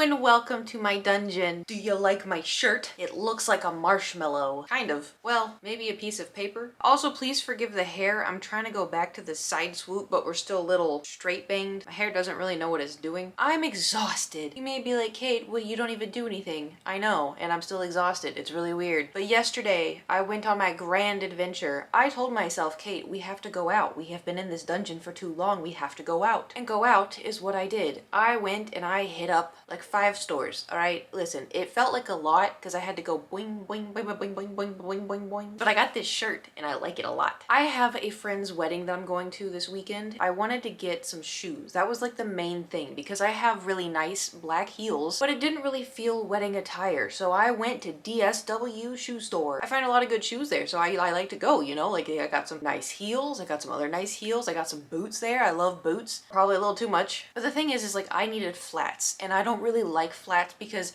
and welcome to my dungeon. Do you like my shirt? It looks like a marshmallow. Kind of. Well, maybe a piece of paper. Also, please forgive the hair. I'm trying to go back to the side swoop, but we're still a little straight banged. My hair doesn't really know what it's doing. I'm exhausted. You may be like, Kate, well, you don't even do anything. I know, and I'm still exhausted. It's really weird. But yesterday, I went on my grand adventure. I told myself, Kate, we have to go out. We have been in this dungeon for too long. We have to go out. And go out is what I did. I went and I hit up like 5 stores. All right, listen, it felt like a lot because I had to go boing, boing, boing, boing, boing, boing, boing, boing, boing. But I got this shirt and I like it a lot. I have a friend's wedding that I'm going to this weekend. I wanted to get some shoes. That was like the main thing because I have really nice black heels, but it didn't really feel wedding attire. So I went to DSW shoe store. I find a lot of good shoes there, so I like to go, you know, like I got some nice heels. I got some other nice heels. I got some boots there. I love boots. Probably a little too much. But the thing is like I needed flats and I don't really like flats because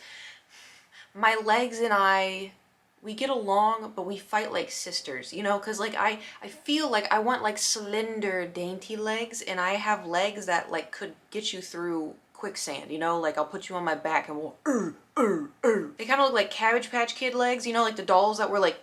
my legs and we get along, but we fight like sisters, you know, because like I feel like I want like slender, dainty legs, and I have legs that like could get you through quicksand, you know, like I'll put you on my back and we'll They kind of look like Cabbage Patch Kid legs, you know, like the dolls that were like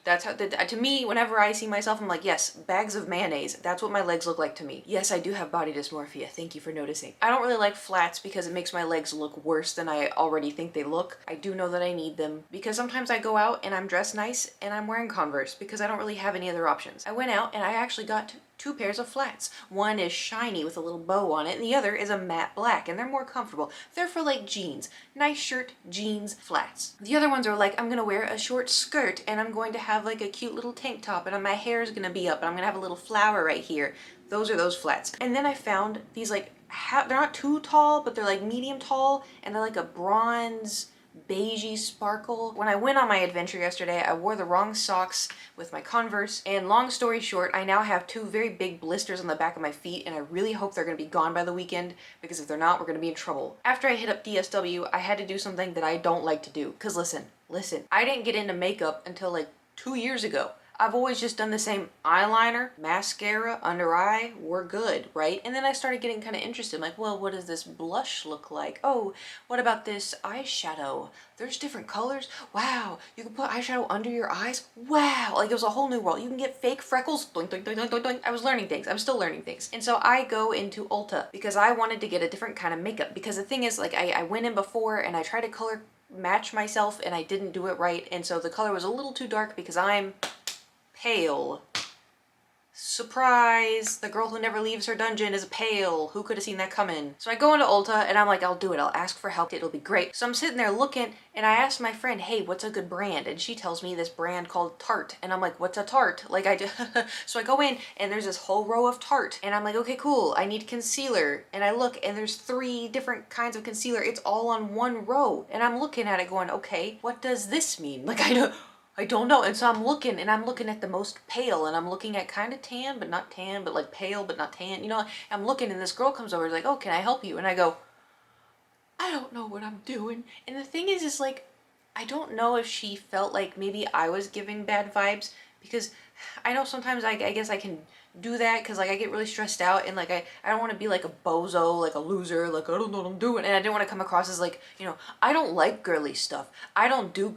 that's how, to me, whenever I see myself, I'm like, yes, bags of mayonnaise. That's what my legs look like to me. Yes, I do have body dysmorphia. Thank you for noticing. I don't really like flats because it makes my legs look worse than I already think they look. I do know that I need them because sometimes I go out and I'm dressed nice and I'm wearing Converse because I don't really have any other options. I went out and I actually got 2 pairs of flats. One is shiny with a little bow on it, and the other is a matte black, and they're more comfortable. They're for like jeans. Nice shirt, jeans, flats. The other ones are like, I'm gonna wear a short skirt, and I'm going to have like a cute little tank top, and my hair is gonna be up, and I'm gonna have a little flower right here. Those are those flats. And then I found these like, they're not too tall, but they're like medium tall, and they're like a bronze beigey sparkle. When I went on my adventure yesterday, I wore the wrong socks with my Converse, and long story short, I now have 2 very big blisters on the back of my feet, and I really hope they're gonna be gone by the weekend, because if they're not, we're gonna be in trouble. After I hit up DSW, I had to do something that I don't like to do, because listen, I didn't get into makeup until like 2 years ago. I've always just done the same eyeliner, mascara, under eye, we're good, right? And then I started getting kind of interested, like, well, what does this blush look like? Oh, what about this eyeshadow? There's different colors. Wow, you can put eyeshadow under your eyes. Wow, like it was a whole new world. You can get fake freckles. Doink, doink, doink, doink, doink. I was learning things. I'm still learning things. And so I go into Ulta because I wanted to get a different kind of makeup. Because the thing is, like, I went in before and I tried to color match myself and I didn't do it right. And so the color was a little too dark because I'm pale. Surprise! The girl who never leaves her dungeon is pale. Who could have seen that coming? So I go into Ulta and I'm like, I'll do it. I'll ask for help. It'll be great. So I'm sitting there looking and I asked my friend, hey, what's a good brand? And she tells me this brand called Tarte. And I'm like, what's a Tarte? Like so I go in and there's this whole row of Tarte. And I'm like, okay, cool. I need concealer. And I look and there's 3 different kinds of concealer. It's all on one row. And I'm looking at it going, okay, what does this mean? Like I don't know. And so I'm looking at the most pale, and I'm looking at kind of tan, but not tan, but like pale, but not tan. You know, I'm looking and this girl comes over, like, oh, can I help you? And I go, I don't know what I'm doing. And the thing is like, I don't know if she felt like maybe I was giving bad vibes, because I know sometimes I guess I can do that because like I get really stressed out and like I don't want to be like a bozo, like a loser, like I don't know what I'm doing, and I didn't want to come across as like, you know, I don't like girly stuff. I don't do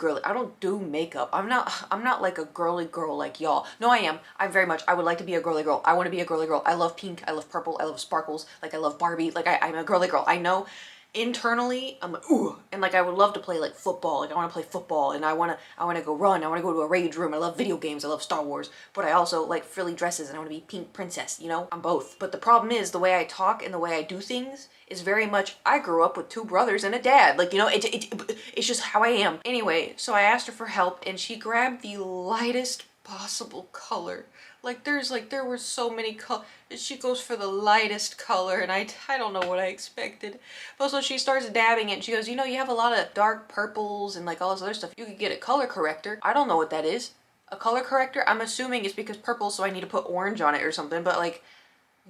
makeup. I'm not like a girly girl like y'all. No, I am. I would like to be a girly girl. I want to be a girly girl. I love pink. I love purple. I love sparkles. Like I love Barbie. Like I'm a girly girl. I know internally I'm like, ooh, and like I would love to play like football. Like I want to play football and I want to go run. I want to go to a rage room. I love video games. I love Star Wars, but I also like frilly dresses and I want to be pink princess, you know? I'm both. But the problem is the way I talk and the way I do things is very much, I grew up with 2 brothers and a dad. Like, you know, it's just how I am. Anyway, so I asked her for help and she grabbed the lightest possible color. Like there were so many colors. She goes for the lightest color and I don't know what I expected. But so she starts dabbing it and she goes, you know, you have a lot of dark purples and like all this other stuff. You could get a color corrector. I don't know what that is. A color corrector? I'm assuming it's because purple, so I need to put orange on it or something. But like,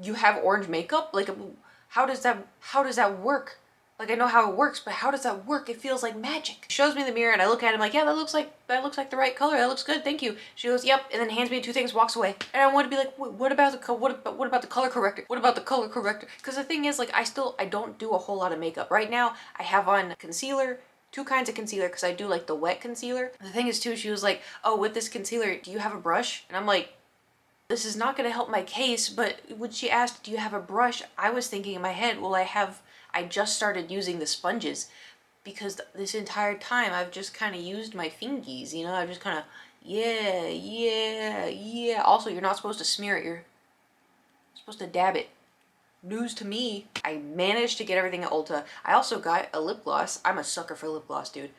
you have orange makeup? Like, how does that work? Like I know how it works, but how does that work? It feels like magic. She shows me the mirror and I look at it, I'm like, yeah, that looks like the right color. That looks good. Thank you. She goes, yep, and then hands me 2 things, walks away. And I want to be like, what about the what about the color corrector? What about the color corrector? Because the thing is, like, I don't do a whole lot of makeup right now. I have on concealer, 2 kinds of concealer, because I do like the wet concealer. The thing is too, she was like, oh, with this concealer, do you have a brush? And I'm like, this is not going to help my case, but when she asked, do you have a brush? I was thinking in my head, well, I just started using the sponges because this entire time I've just kind of used my fingies, you know? I've just kind of, yeah, yeah, yeah. Also, you're not supposed to smear it. You're supposed to dab it. News to me. I managed to get everything at Ulta. I also got a lip gloss. I'm a sucker for lip gloss, dude.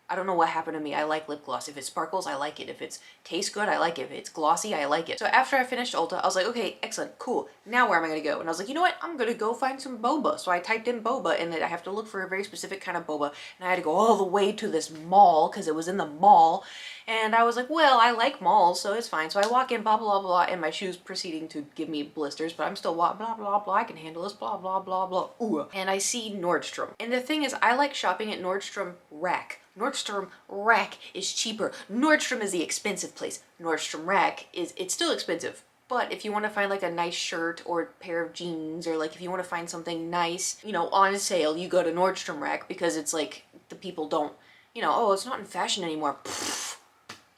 I don't know what happened to me. I like lip gloss. If it sparkles, I like it. If it tastes good, I like it. If it's glossy, I like it. So after I finished Ulta, I was like, okay, excellent, cool. Now where am I gonna go? And I was like, you know what? I'm gonna go find some boba. So I typed in boba and then I have to look for a very specific kind of boba. And I had to go all the way to this mall because it was in the mall. And I was like, well, I like malls, so it's fine. So I walk in, blah, blah, blah, and my shoes proceeding to give me blisters, but I'm still blah, blah, blah, blah, I can handle this, blah, blah, blah, blah, ooh. And I see Nordstrom. And the thing is, I like shopping at Nordstrom Rack. Nordstrom Rack is cheaper. Nordstrom is the expensive place. Nordstrom Rack it's still expensive. But if you want to find like a nice shirt or a pair of jeans, or like if you want to find something nice, you know, on sale, you go to Nordstrom Rack because it's like the people don't, you know, oh, it's not in fashion anymore.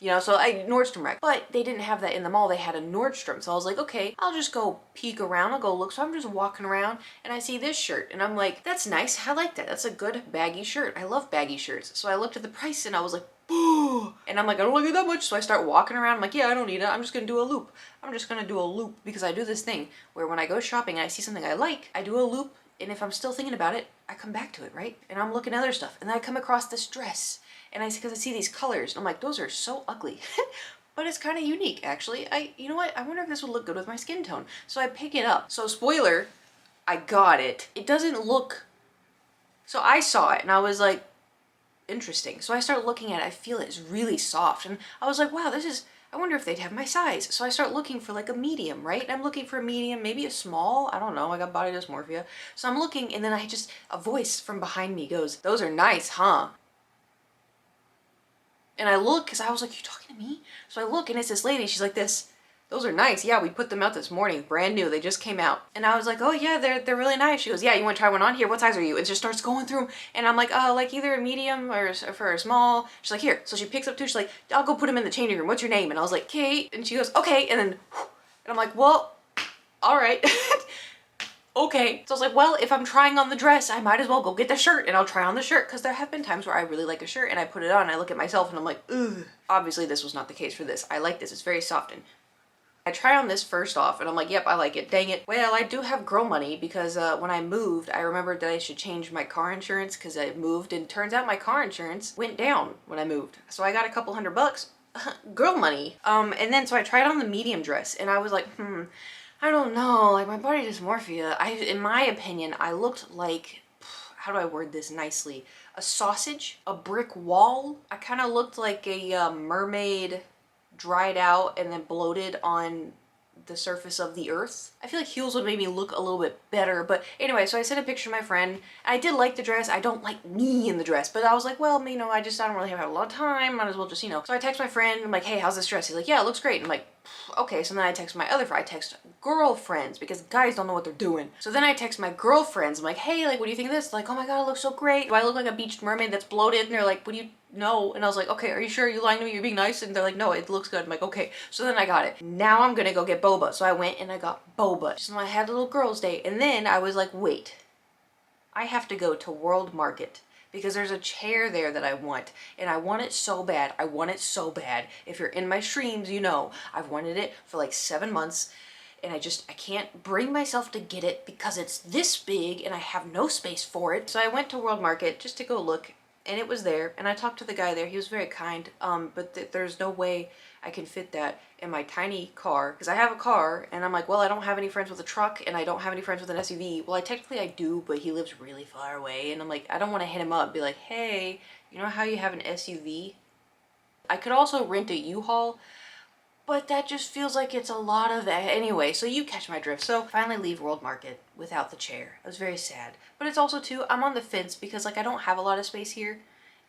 You know, so Nordstrom Rack. But they didn't have that in the mall. They had a Nordstrom. So I was like, okay, I'll just go peek around. I'll go look. So I'm just walking around and I see this shirt and I'm like, that's nice. I like that. That's a good baggy shirt. I love baggy shirts. So I looked at the price and I was like, boo. And I'm like, I don't like it that much. So I start walking around. I'm like, yeah, I don't need it. I'm just going to do a loop. I'm just going to do a loop because I do this thing where when I go shopping and I see something I like, I do a loop. And if I'm still thinking about it, I come back to it, right? And I'm looking at other stuff. And then I come across this dress. And because I see these colors, and I'm like, those are so ugly. But it's kind of unique, actually. You know what? I wonder if this would look good with my skin tone. So I pick it up. So spoiler, I got it. It doesn't look... So I saw it, and I was like, interesting. So I start looking at it. I feel it's really soft. And I was like, wow, I wonder if they'd have my size. So I start looking for like a medium, right? And I'm looking for a medium, maybe a small. I don't know. I got body dysmorphia. So I'm looking, and then a voice from behind me goes, those are nice, huh? And I look, because I was like, you talking to me? So I look, and it's this lady. She's like this. Those are nice. Yeah, we put them out this morning. Brand new. They just came out. And I was like, oh, yeah, they're really nice. She goes, yeah, you want to try one on? Here, what size are you? And just starts going through them. And I'm like, oh, like either a medium or for a small. She's like, here. So she picks up 2. She's like, I'll go put them in the changing room. What's your name? And I was like, Kate. And she goes, okay. And then, and I'm like, well, all right. Okay. So I was like, well, if I'm trying on the dress, I might as well go get the shirt and I'll try on the shirt, because there have been times where I really like a shirt and I put it on and I look at myself and I'm like, ugh. Obviously this was not the case for this. I like this. It's very soft. And I try on this first off and I'm like, yep, I like it. Dang it. Well, I do have girl money because when I moved, I remembered that I should change my car insurance because I moved, and turns out my car insurance went down when I moved. So I got a couple $100. Girl money. And then so I tried on the medium dress and I was like, I don't know, like my body dysmorphia, in my opinion, I looked like, how do I word this nicely? A sausage, a brick wall. I kind of looked like a mermaid dried out and then bloated on the surface of the earth. I feel like heels would make me look a little bit better, but anyway, so I sent a picture to my friend, and I did like the dress. I don't like me in the dress, but I was like, well, you know, I don't really have a lot of time, might as well just, you know. So I text my friend, I'm like, hey, how's this dress? He's like, yeah, it looks great. I'm like, okay. So then I text my other friend, I text girlfriends, because guys don't know what they're doing. So then I text my girlfriends, I'm like, hey, like, what do you think of this? Like, oh my god, it looks so great. Do I look like a beached mermaid that's bloated? And they're like, what do you know? And I was like, okay, are you sure? You lying to me? You're being nice? And they're like, no, it looks good. I'm like, okay. So then I got it. Now I'm gonna go get boba. So I went and I got boba. So I had a little girls' day, and then I was like, wait, I have to go to World Market because there's a chair there that I want, and I want it so bad. I want it so bad. If you're in my streams, you know I've wanted it for like 7 months, and I can't bring myself to get it because it's this big and I have no space for it. So I went to World Market just to go look, and it was there, and I talked to the guy there. He was very kind, but there's no way I can fit that in my tiny car, because I have a car, and I'm like, well, I don't have any friends with a truck, and I don't have any friends with an SUV. Well, technically I do, but he lives really far away, and I'm like, I don't want to hit him up and be like, hey, you know how you have an SUV? I could also rent a U-Haul, but that just feels like it's a lot of that. Anyway, so you catch my drift. So finally leave World Market without the chair. I was very sad. But it's also too, I'm on the fence because like I don't have a lot of space here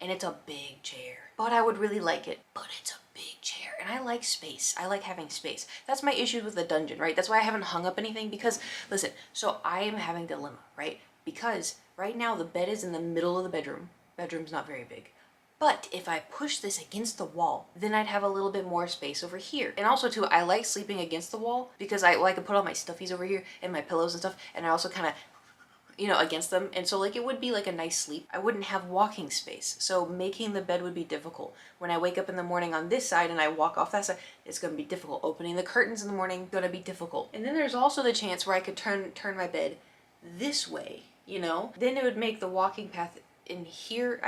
and it's a big chair. But I would really like it. But it's a big chair and I like space. I like having space. That's my issue with the dungeon, right? That's why I haven't hung up anything because listen, so I am having a dilemma, right? Because right now the bed is in the middle of the bedroom. Bedroom's not very big. But if I push this against the wall, then I'd have a little bit more space over here. And also too, I like sleeping against the wall because I can put all my stuffies over here and my pillows and stuff. And I also kind of, you know, against them. And so like it would be like a nice sleep. I wouldn't have walking space. So making the bed would be difficult. When I wake up in the morning on this side and I walk off that side, it's going to be difficult. Opening the curtains in the morning, going to be difficult. And then there's also the chance where I could turn my bed this way, you know? Then it would make the walking path in here.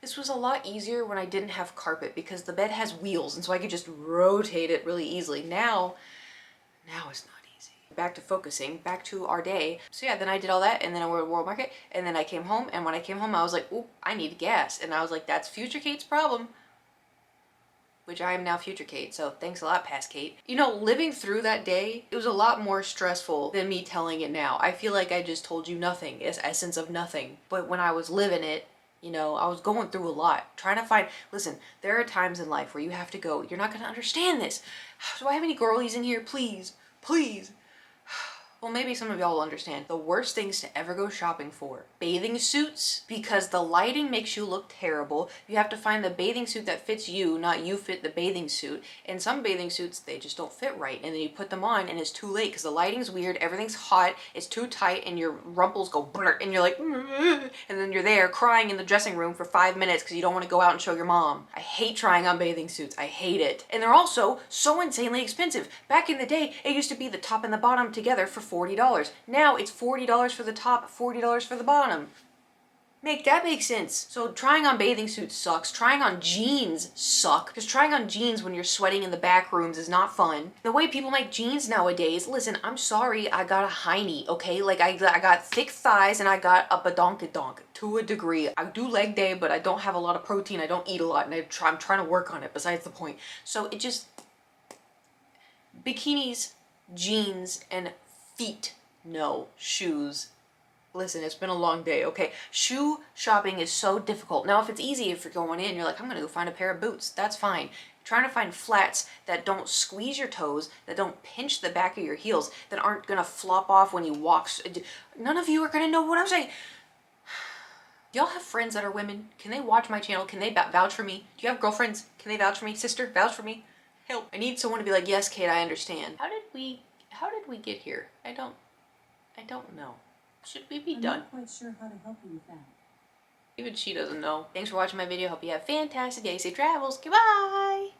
This was a lot easier when I didn't have carpet because the bed has wheels and so I could just rotate it really easily. Now it's not easy. Back to focusing, back to our day. So yeah, then I did all that and then I went to World Market and then I came home and when I came home I was like, oop, I need gas. And I was like, that's future Kate's problem. Which I am now future Kate, so thanks a lot, past Kate. You know, living through that day, it was a lot more stressful than me telling it now. I feel like I just told you nothing, it's essence of nothing. But when I was living it, you know, I was going through a lot, trying to find, listen, there are times in life where you have to go, you're not gonna understand this. Do I have any girlies in here? Please, please. Well, maybe some of y'all will understand. The worst things to ever go shopping for. Bathing suits, because the lighting makes you look terrible. You have to find the bathing suit that fits you, not you fit the bathing suit. And some bathing suits, they just don't fit right. And then you put them on and it's too late because the lighting's weird, everything's hot, it's too tight, and your rumples go blur, and you're like, and then you're there crying in the dressing room for 5 minutes because you don't want to go out and show your mom. I hate trying on bathing suits. I hate it. And they're also so insanely expensive. Back in the day, it used to be the top and the bottom together for $40. Now it's $40 for the top, $40 for the bottom. Make that make sense. So trying on bathing suits sucks. Trying on jeans suck. Because trying on jeans when you're sweating in the back rooms is not fun. The way people make jeans nowadays, listen, I'm sorry, I got a hiney, okay? Like I got thick thighs and I got a badonkadonk to a degree. I do leg day, but I don't have a lot of protein. I don't eat a lot and I'm trying to work on it, besides the point. So it just, bikinis, jeans, and feet, no. Shoes. Listen, it's been a long day, okay? Shoe shopping is so difficult. Now, if it's easy, if you're going in, you're like, I'm gonna go find a pair of boots. That's fine. Trying to find flats that don't squeeze your toes, that don't pinch the back of your heels, that aren't gonna flop off when you walk. None of you are gonna know what I'm saying. Y'all have friends that are women? Can they watch my channel? Can they vouch for me? Do you have girlfriends? Can they vouch for me? Sister, vouch for me? Help. I need someone to be like, yes, Kate, I understand. How did we get here? I don't know. Should we be done? I'm not quite sure how to help you with that. Even she doesn't know. Thanks for watching my video. Hope you have a fantastic day. Safe travels. Goodbye.